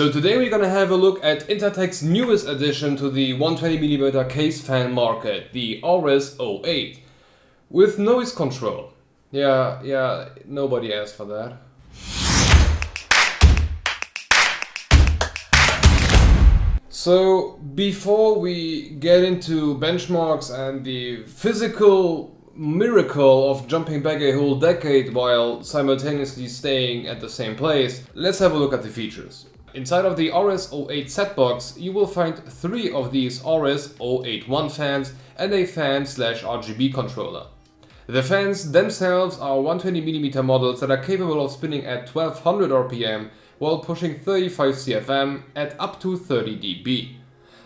So today we're gonna have a look at Intertek's newest addition to the 120mm case fan market, the RS-08, with noise control. Yeah, nobody asked for that. So before we get into benchmarks and the physical miracle of jumping back a whole decade while simultaneously staying at the same place, let's have a look at the features. Inside of the RS-08 set box, you will find 3 of these RS-08 fans and a fan/RGB controller. The fans themselves are 120mm models that are capable of spinning at 1200 RPM while pushing 35 CFM at up to 30 dB.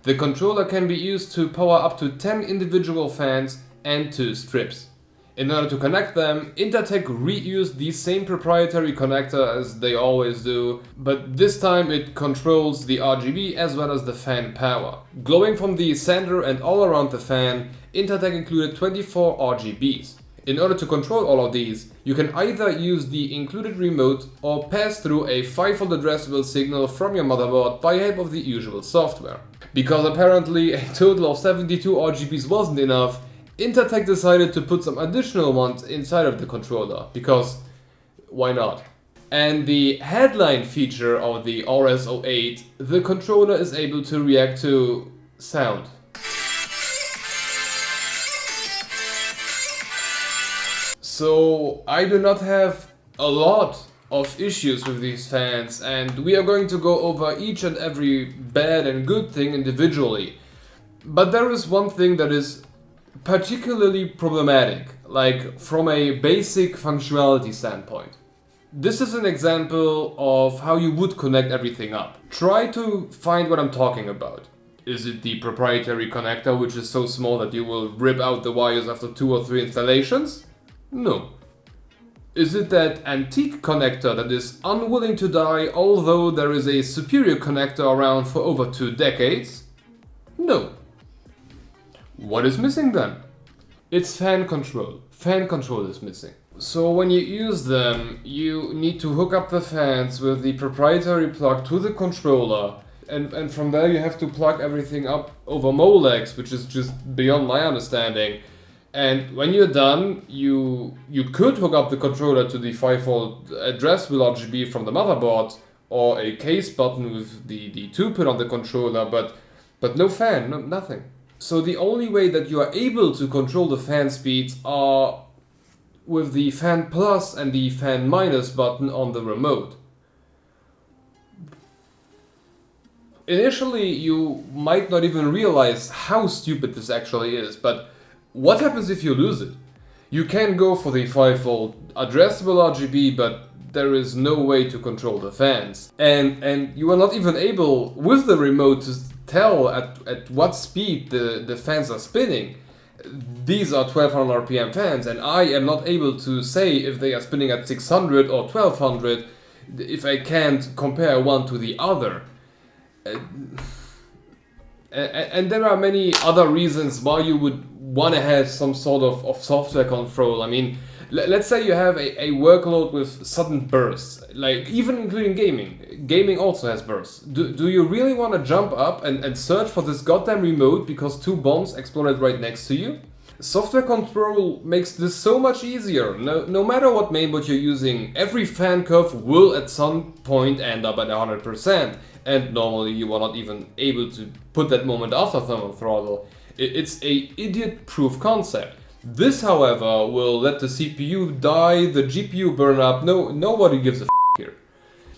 The controller can be used to power up to 10 individual fans and 2 strips. In order to connect them, Intertek reused the same proprietary connector as they always do, but this time it controls the RGB as well as the fan power. Glowing from the center and all around the fan, Intertek included 24 RGBs. In order to control all of these, you can either use the included remote or pass through a 5-volt addressable signal from your motherboard by help of the usual software. Because apparently a total of 72 RGBs wasn't enough, Intertek decided to put some additional ones inside of the controller, because why not? And the headline feature of the RS-08, the controller is able to react to sound. So I do not have a lot of issues with these fans, and we are going to go over each and every bad and good thing individually. But there is one thing that is particularly problematic, like from a basic functionality standpoint. This is an example of how you would connect everything up. Try to find what I'm talking about. Is it the proprietary connector, which is so small that you will rip out the wires after 2 or 3 installations? No. Is it that antique connector that is unwilling to die, although there is a superior connector around for over 2 decades? No. What is missing then? It's fan control. Fan control is missing. So when you use them, you need to hook up the fans with the proprietary plug to the controller, and from there you have to plug everything up over Molex, which is just beyond my understanding. And when you're done, you could hook up the controller to the 5-volt addressable RGB from the motherboard, or a case button with the 2-pin on the controller, but no fan, no, nothing. So the only way that you are able to control the fan speeds are with the fan plus and the fan minus button on the remote. Initially, you might not even realize how stupid this actually is, but what happens if you lose it? You can go for the 5-volt addressable RGB, but there is no way to control the fans. And you are not even able, with the remote, to tell at what speed the fans are spinning. These are 1200 RPM fans, and I am not able to say if they are spinning at 600 or 1200 if I can't compare one to the other. And there are many other reasons why you would want to have some sort of software control. I mean, let's say you have a workload with sudden bursts, like even including gaming. Gaming also has bursts. Do you really want to jump up and search for this goddamn remote because 2 bombs exploded right next to you? Software control makes this so much easier. No matter what mainboard you're using, every fan curve will at some point end up at 100%. And normally you are not even able to put that moment after thermal throttle. It's a idiot-proof concept. This, however, will let the CPU die, the GPU burn up. Nobody gives a f here.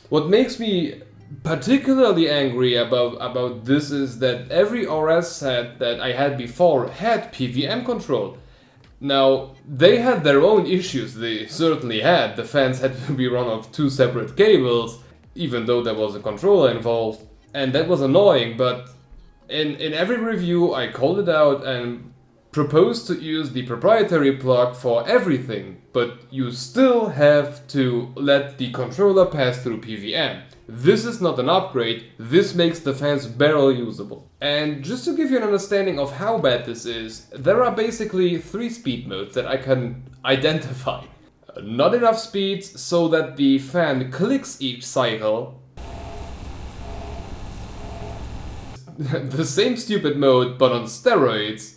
What makes me particularly angry about this is that every RS set that I had before had PWM control. Now, they had their own issues, they certainly had. The fans had to be run off 2 separate cables, even though there was a controller involved, and that was annoying, but in every review I called it out and proposed to use the proprietary plug for everything, but you still have to let the controller pass through PWM. This is not an upgrade, this makes the fans barely usable. And just to give you an understanding of how bad this is, there are basically 3 speed modes that I can identify. Not enough speed so that the fan clicks each cycle, the same stupid mode but on steroids,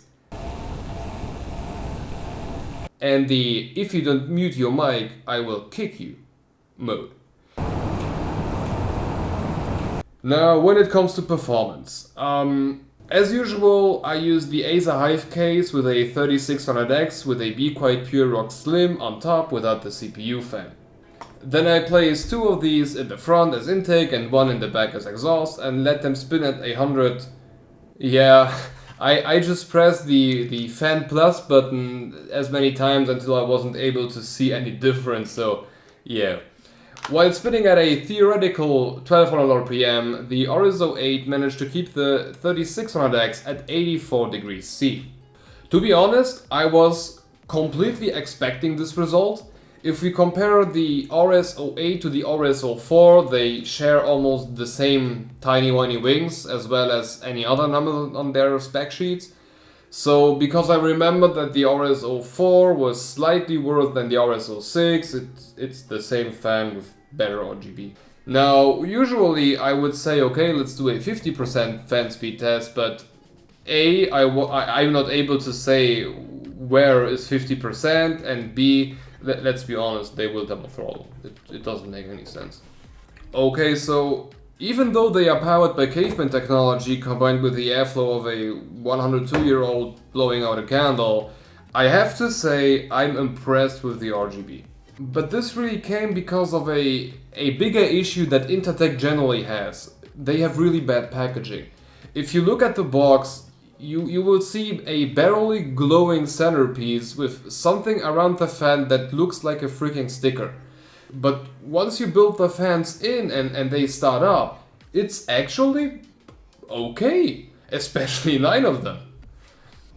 and the "if you don't mute your mic, I will kick you" mode. Now, when it comes to performance, as usual, I use the Acer Hive case with a 3600X with a Be Quiet Pure Rock Slim on top without the CPU fan. Then I place 2 of these in the front as intake and 1 in the back as exhaust and let them spin at 100. Yeah, I just pressed the Fan Plus button as many times until I wasn't able to see any difference, so yeah. While spinning at a theoretical 1200 RPM, the RS-08 managed to keep the 3600X at 84 degrees C. To be honest, I was completely expecting this result. If we compare the RS-08 to the RS-04, they share almost the same tiny whiny wings as well as any other number on their spec sheets. So because I remember that the RS-04 was slightly worse than the RS-06, it's the same fan with better RGB. Now, usually I would say, okay, let's do a 50% fan speed test, but I'm not able to say where is 50%, and B, let's be honest, they will double throttle. It doesn't make any sense. Okay, so even though they are powered by caveman technology combined with the airflow of a 102-year-old blowing out a candle, I have to say I'm impressed with the RGB. But this really came because of a bigger issue that Intertech generally has. They have really bad packaging. If you look at the box, you will see a barely glowing centerpiece with something around the fan that looks like a freaking sticker. But once you build the fans in and they start up, it's actually okay, especially 9 of them.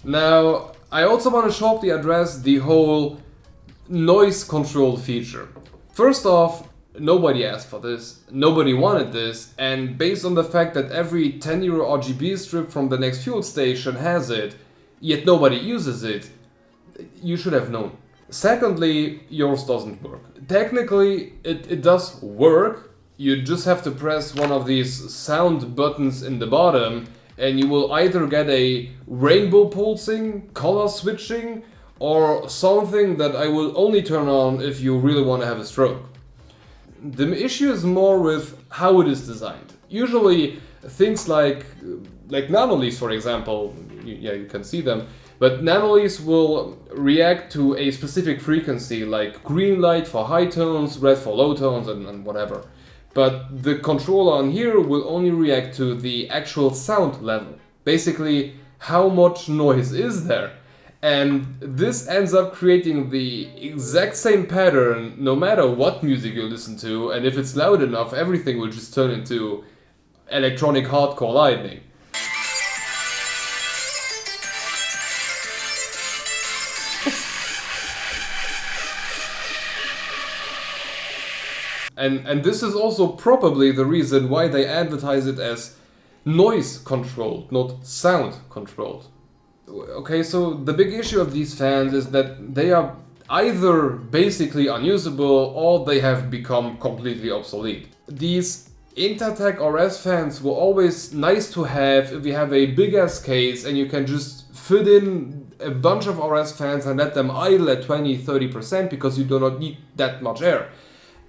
Now, I also want to shortly address the whole noise control feature. First off, nobody asked for this, nobody wanted this, and based on the fact that every 10-euro RGB strip from the next fuel station has it, yet nobody uses it, you should have known. Secondly, yours doesn't work. Technically, it does work, you just have to press one of these sound buttons in the bottom and you will either get a rainbow pulsing, color switching, or something that I will only turn on if you really want to have a stroke. The issue is more with how it is designed. Usually things like nanoleafs, for example, you can see them, but nanoleafs will react to a specific frequency, like green light for high tones, red for low tones, and whatever. But the controller on here will only react to the actual sound level. Basically, how much noise is there? And this ends up creating the exact same pattern no matter what music you listen to, and if it's loud enough, everything will just turn into electronic hardcore lightning. And this is also probably the reason why they advertise it as noise controlled, not sound controlled. Okay, so the big issue of these fans is that they are either basically unusable or they have become completely obsolete. These Intertech RS fans were always nice to have if you have a big ass case and you can just fit in a bunch of RS fans and let them idle at 20-30% because you do not need that much air.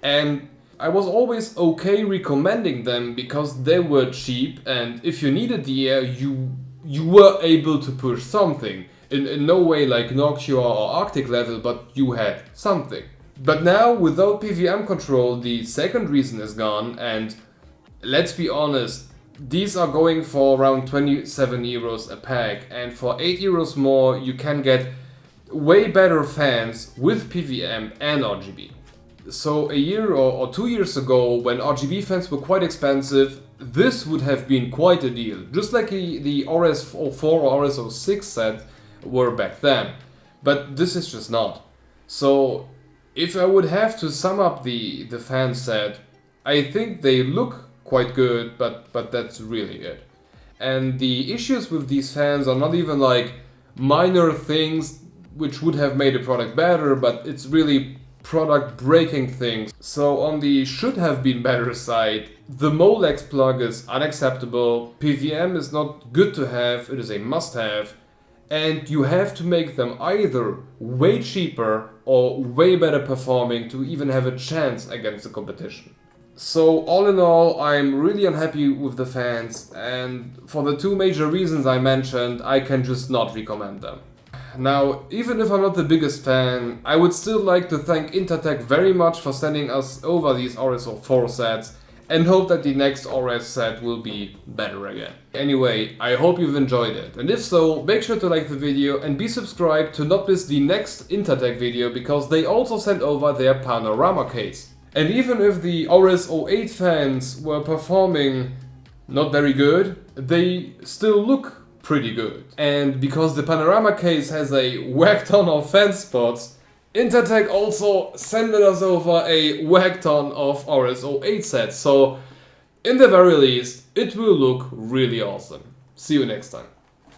And I was always okay recommending them because they were cheap, and if you needed the air, you were able to push something. In no way like Nokia or Arctic level, but you had something. But now, without PVM control, the second reason is gone, and let's be honest, these are going for around 27 euros a pack, and for 8 euros more you can get way better fans with PVM and RGB. So a year or 2 years ago, when RGB fans were quite expensive, this would have been quite a deal, just like the RS-04 or RS-06 set were back then. But this is just not. So if I would have to sum up the fan set, I think they look quite good, but that's really it. And the issues with these fans are not even like minor things which would have made the product better, but it's really product breaking things. So on the should have been better side, the Molex plug is unacceptable, PVM is not good to have, it is a must have, and you have to make them either way cheaper or way better performing to even have a chance against the competition. So all in all, I'm really unhappy with the fans, and for the two major reasons I mentioned, I can just not recommend them. Now, even if I'm not the biggest fan, I would still like to thank Intertek very much for sending us over these RS-04 sets, and hope that the next RS set will be better again. Anyway, I hope you've enjoyed it, and if so, make sure to like the video and be subscribed to not miss the next Intertek video, because they also sent over their panorama case. And even if the RS-08 fans were performing not very good, they still look pretty good. And because the panorama case has a whack ton of fan spots, Intertek also sent us over a whack ton of RS-08 sets, so in the very least, it will look really awesome. See you next time.